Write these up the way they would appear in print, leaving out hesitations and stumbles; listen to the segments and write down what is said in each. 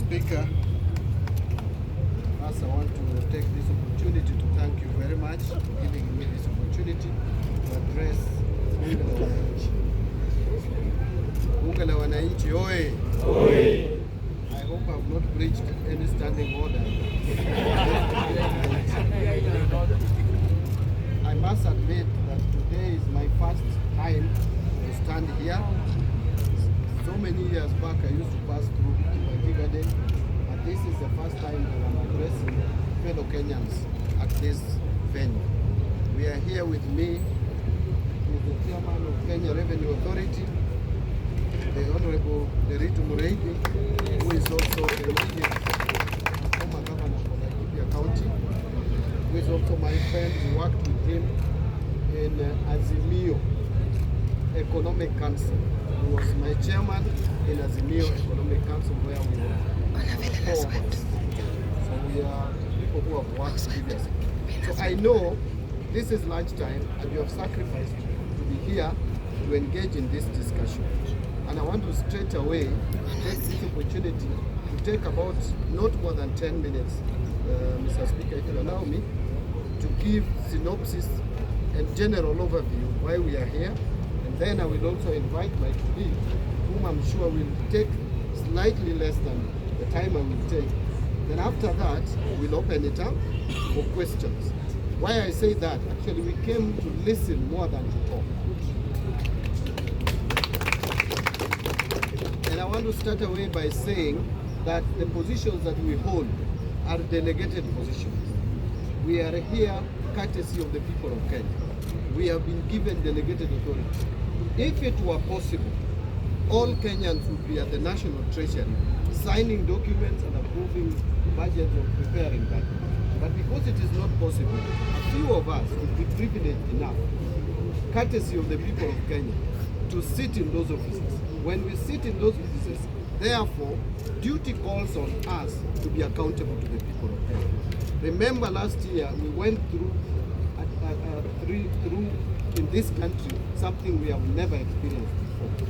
Speaker, first I want to take this opportunity to thank you very much for giving me this opportunity to address bunge la wananchi. Bunge la wananchi, oye! Oye! I hope I have not breached any standing order. I must admit that today is my first time to stand here. So many years back I used to pass through Wakikuyu, but this is the first time that I'm addressing fellow Kenyans at this venue. We are here with me, with the chairman of Kenya Revenue Authority, the Honorable Derito Mureithi, who is also a former governor of Wakikuyu County, who is also my friend. We worked with him in Azimio Economic Council. He was my chairman in Azimio Economic Council, where we were 4 of us. So we are people who have worked previously. So I know this is lunchtime and you have sacrificed to be here to engage in this discussion. And I want to straight away take this opportunity to take about not more than 10 minutes, Mr. Speaker, if you allow me, to give synopsis and general overview why we are here. Then I will also invite my colleague, whom I'm sure will take slightly less than the time I will take. Then after that, we'll open it up for questions. Why I say that, actually we came to listen more than to talk. And I want to start away by saying that the positions that we hold are delegated positions. We are here courtesy of the people of Kenya. We have been given delegated authority. If it were possible, all Kenyans would be at the National Treasury signing documents and approving budgets or preparing budgets. But because it is not possible, a few of us would be privileged enough, courtesy of the people of Kenya, to sit in those offices. When we sit in those offices, therefore, duty calls on us to be accountable to the people of Kenya. Remember last year, we went through in this country something we have never experienced before.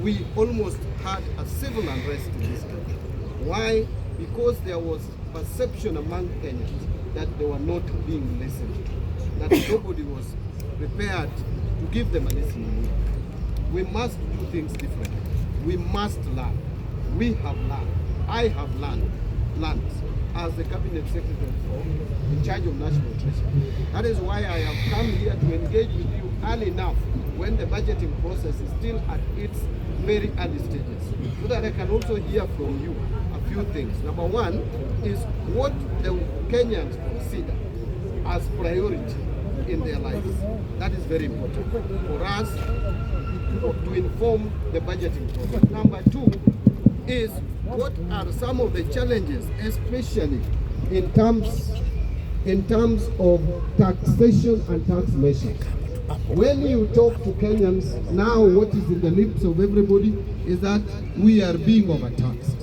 We almost had a civil unrest in this country. Why? Because there was perception among Kenyans that they were not being listened to, that nobody was prepared to give them a listening ear. We must do things differently. We must learn. We have learned. I have learned as the Cabinet Secretary in charge of National Treasury. That is why I have come here to engage with you early enough when the budgeting process is still at its very early stages, so that I can also hear from you a few things. Number one is what the Kenyans consider as priority in their lives. That is very important for us to inform the budgeting process. Number two is what are some of the challenges, especially in terms of taxation and tax measures. When you talk to Kenyans now, what is in the lips of everybody is that we are being overtaxed,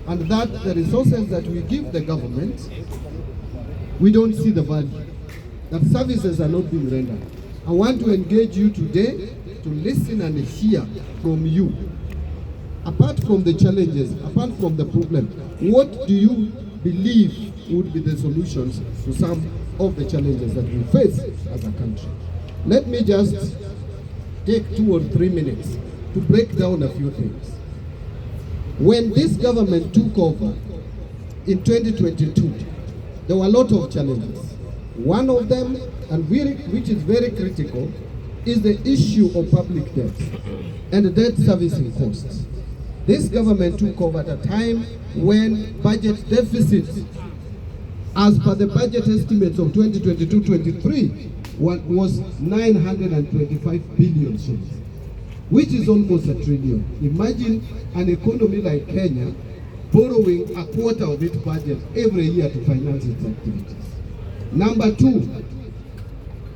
and that the resources that we give the government, we don't see the value, that services are not being rendered. I want to engage you today to listen and hear from you. Apart from the challenges, apart from the problem, what do you believe would be the solutions to some of the challenges that we face as a country? Let me just take 2 or 3 minutes to break down a few things. When this government took over in 2022, there were a lot of challenges. One of them, and which is very critical, is the issue of public debt and debt servicing costs. This government took over at a time when budget deficit, as per the budget estimates of 2022-23, was 925 billion shillings, which is almost $1 trillion. Imagine an economy like Kenya borrowing a quarter of its budget every year to finance its activities. Number two,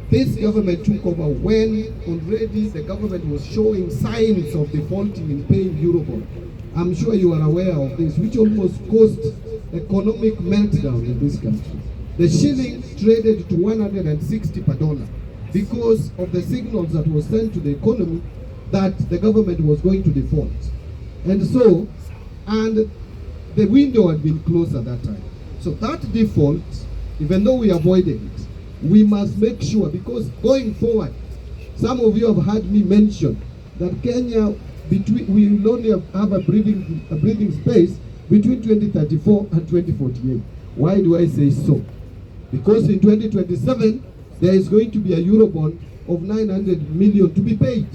this government took over when already the government was showing signs of defaulting in paying Eurobond. I'm sure you are aware of this, which almost caused economic meltdown in this country. The shilling traded to 160 per dollar because of the signals that were sent to the economy that the government was going to default. And the window had been closed at that time. So that default, even though we avoided it, we must make sure, because going forward, some of you have heard me mention that Kenya, we will only have a breathing space between 2034 and 2048. Why do I say so? Because in 2027, there is going to be a Eurobond of 900 million to be paid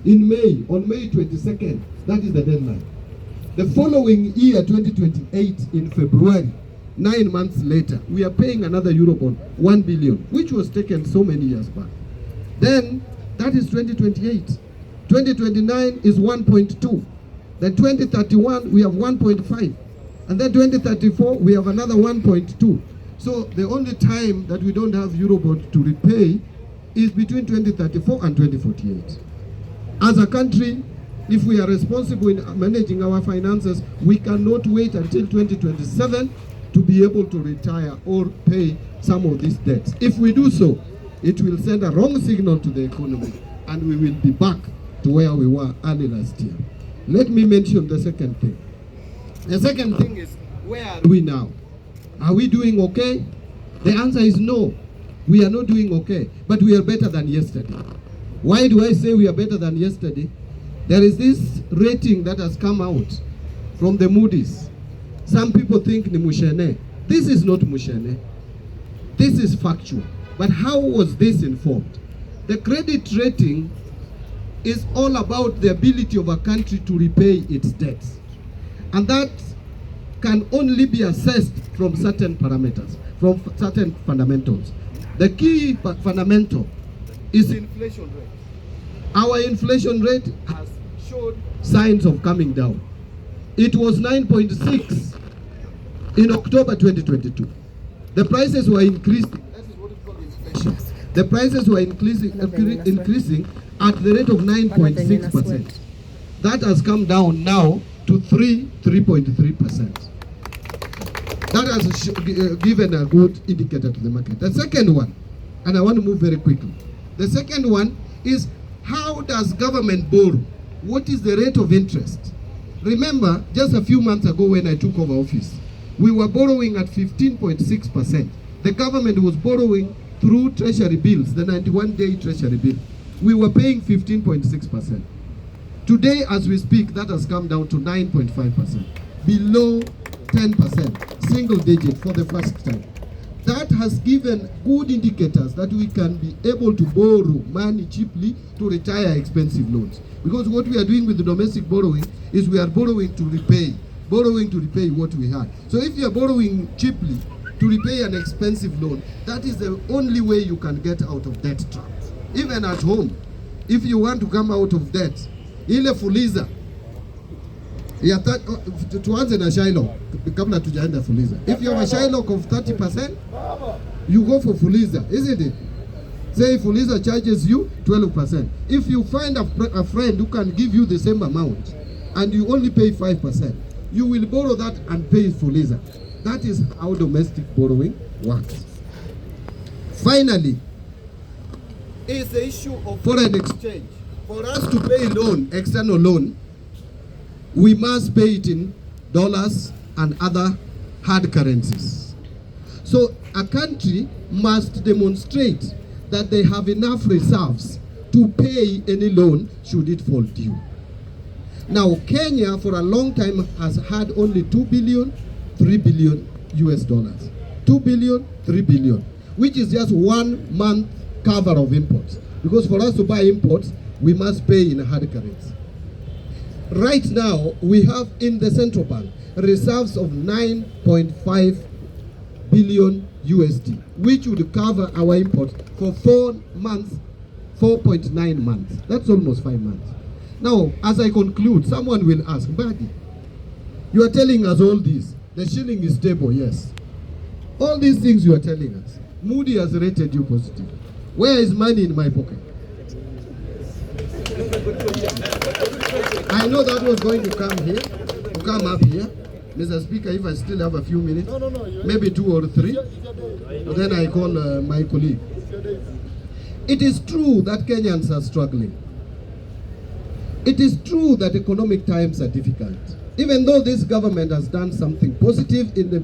in May, on May 22nd. That is the deadline. The following year, 2028, in February, 9 months later, we are paying another Eurobond, 1 billion, which was taken so many years back. Then, that is 2028. 2029 is 1.2. Then 2031, we have 1.5. And then 2034, we have another 1.2. So the only time that we don't have Eurobond to repay is between 2034 and 2048. As a country, if we are responsible in managing our finances, we cannot wait until 2027 to be able to retire or pay some of these debts. If we do so, it will send a wrong signal to the economy, and we will be back to where we were early last year. Let me mention the second thing. The second thing is, where are we now? Are we doing okay? The answer is no. We are not doing okay, but we are better than yesterday. Why do I say we are better than yesterday? There is this rating that has come out from the Moody's. Some people think ni mushene. This is not mushene. This is factual. But how was this informed? The credit rating is all about the ability of a country to repay its debts. And that can only be assessed from certain parameters, from certain fundamentals. The key fundamental is inflation rate. Our inflation rate has showed signs of coming down. It was 9.6 in October 2022. The prices were increasing. That is what is called inflation. The prices were increasing at the rate of 9.6%. That has come down now to 3.3%. That has given a good indicator to the market. The second one, and I want to move very quickly. The second one is, how does government borrow? What is the rate of interest? Remember, just a few months ago when I took over office, we were borrowing at 15.6%. The government was borrowing through treasury bills, the 91-day treasury bill. We were paying 15.6%. Today, as we speak, that has come down to 9.5%, below 10%, single digit for the first time. That has given good indicators that we can be able to borrow money cheaply to retire expensive loans. Because what we are doing with the domestic borrowing is we are borrowing to repay what we had. So if you are borrowing cheaply to repay an expensive loan, that is the only way you can get out of debt trap. Even at home, if you want to come out of debt, ile fuliza tuanze na Shylock kabla tujaenda fuliza. If you have a Shylock of 30%, you go for fuliza, isn't it? Say fuliza charges you 12%. If you find a friend who can give you the same amount and you only pay 5%, you will borrow that and pay fuliza. That is how domestic borrowing works. Finally, is the issue of foreign exchange. For us to pay loan, external loan, we must pay it in dollars and other hard currencies. So a country must demonstrate that they have enough reserves to pay any loan should it fall due. Now, Kenya for a long time has had only 2 billion, 3 billion US dollars. 2 billion, 3 billion, which is just 1 month cover of imports. Because for us to buy imports, we must pay in hard currency. Right now, we have in the central bank reserves of 9.5 billion USD, which would cover our imports for 4 months, 4.9 months. That's almost 5 months. Now, as I conclude, someone will ask, Buddy, you are telling us all this. The shilling is stable, yes. All these things you are telling us. Moody has rated you positive. Where is money in my pocket? I know that was going to come up here. Mr. Speaker, if I still have a few minutes, maybe 2 or 3, then I call my colleague. It is true that Kenyans are struggling. It is true that economic times are difficult. even though this government has done something positive in the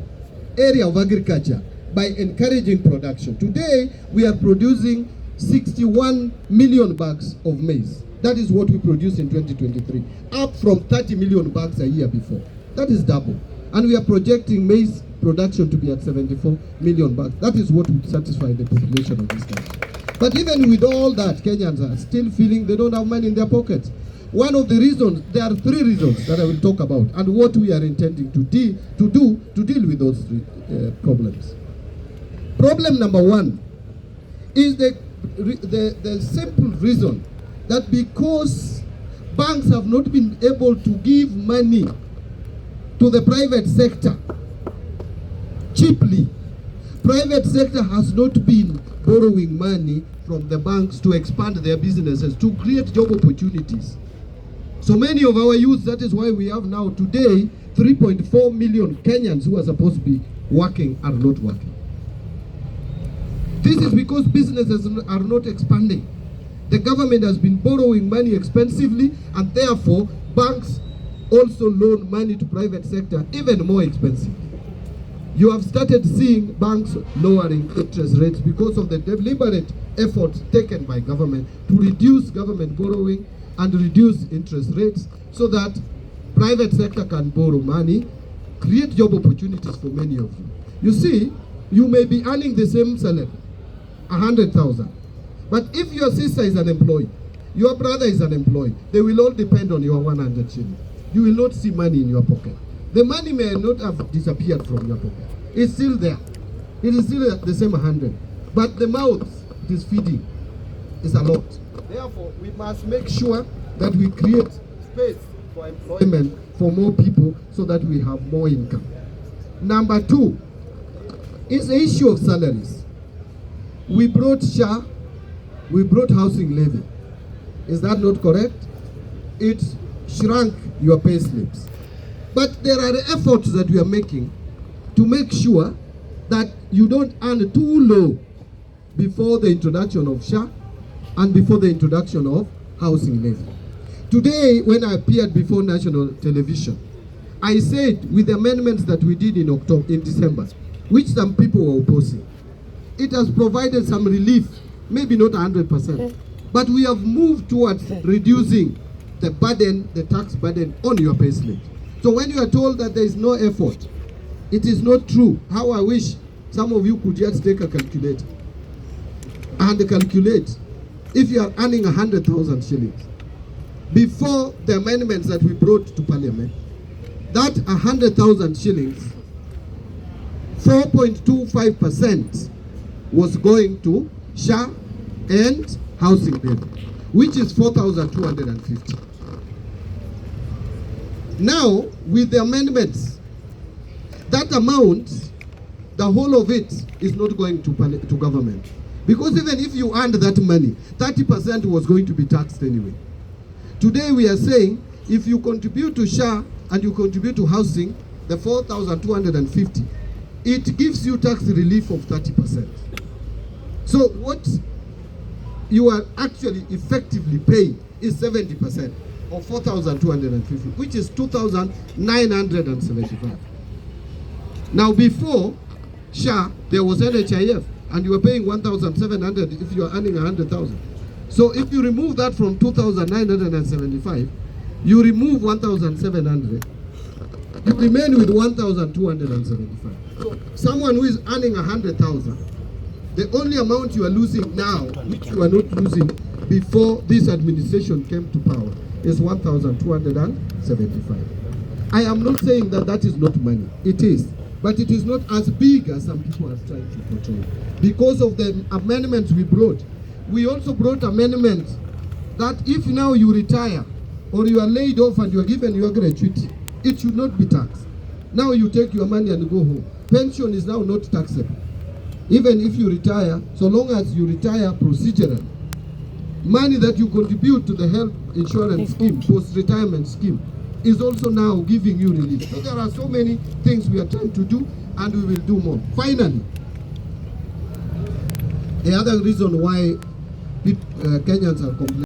area of agriculture by encouraging production. Today, we are producing 61 million bags of maize. That is what we produced in 2023, up from 30 million bags a year before. That is double. And we are projecting maize production to be at 74 million bags. That is what would satisfy the population of this country. But even with all that, Kenyans are still feeling they don't have money in their pockets. One of the reasons, there are three reasons that I will talk about, and what we are intending to deal with those three problems. Problem number one is the simple reason that because banks have not been able to give money to the private sector cheaply, private sector has not been borrowing money from the banks to expand their businesses, to create job opportunities. So many of our youth, that is why we have now today 3.4 million Kenyans who are supposed to be working are not working. This is because businesses are not expanding. The government has been borrowing money expensively, and therefore banks also loan money to private sector even more expensively. You have started seeing banks lowering interest rates because of the deliberate efforts taken by government to reduce government borrowing and reduce interest rates so that private sector can borrow money, create job opportunities for many of you. You see, you may be earning the same salary, 100,000. But if your sister is unemployed, your brother is unemployed, they will all depend on your 100 shillings. You will not see money in your pocket. The money may not have disappeared from your pocket. It's still there. It is still the same 100. But the mouth it is feeding is a lot. Therefore, we must make sure that we create space for employment for more people so that we have more income. Number two is the issue of salaries. We brought chaa, we brought housing levy. Is that not correct? It shrunk your pay slips. But there are efforts that we are making to make sure that you don't earn too low before the introduction of chaa and before the introduction of housing levy. Today, when I appeared before national television, I said with the amendments that we did in December, which some people were opposing, it has provided some relief, maybe not 100%, but we have moved towards reducing the burden, the tax burden on your payslip. So when you are told that there is no effort, it is not true. How I wish some of you could just take a calculator and calculate if you are earning 100,000 shillings. Before the amendments that we brought to Parliament, that 100,000 shillings, 4.25% was going to chaa and housing levy, which is 4,250. Now, with the amendments, that amount, the whole of it is not going to government. Because even if you earned that money, 30% was going to be taxed anyway. Today we are saying, if you contribute to chaa and you contribute to housing, the 4,250, it gives you tax relief of 30%. So what you are actually effectively paying is 70% of 4,250, which is 2,975. Now before chaa, there was NHIF, and you were paying 1,700 if you are earning 100,000. So if you remove that from 2,975, you remove 1,700, you remain with 1,275. So someone who is earning 100,000, the only amount you are losing now, which you are not losing before this administration came to power, is 1,275. I am not saying that that is not money. It is. But it is not as big as some people are trying to portray. Because of the amendments we brought. We also brought amendments that if now you retire or you are laid off and you are given your gratuity, it should not be taxed. Now you take your money and go home. Pension is now not taxable. Even if you retire, so long as you retire procedurally, money that you contribute to the health insurance scheme, post-retirement scheme, is also now giving you relief. So there are so many things we are trying to do, and we will do more. Finally, the other reason why Kenyans are complaining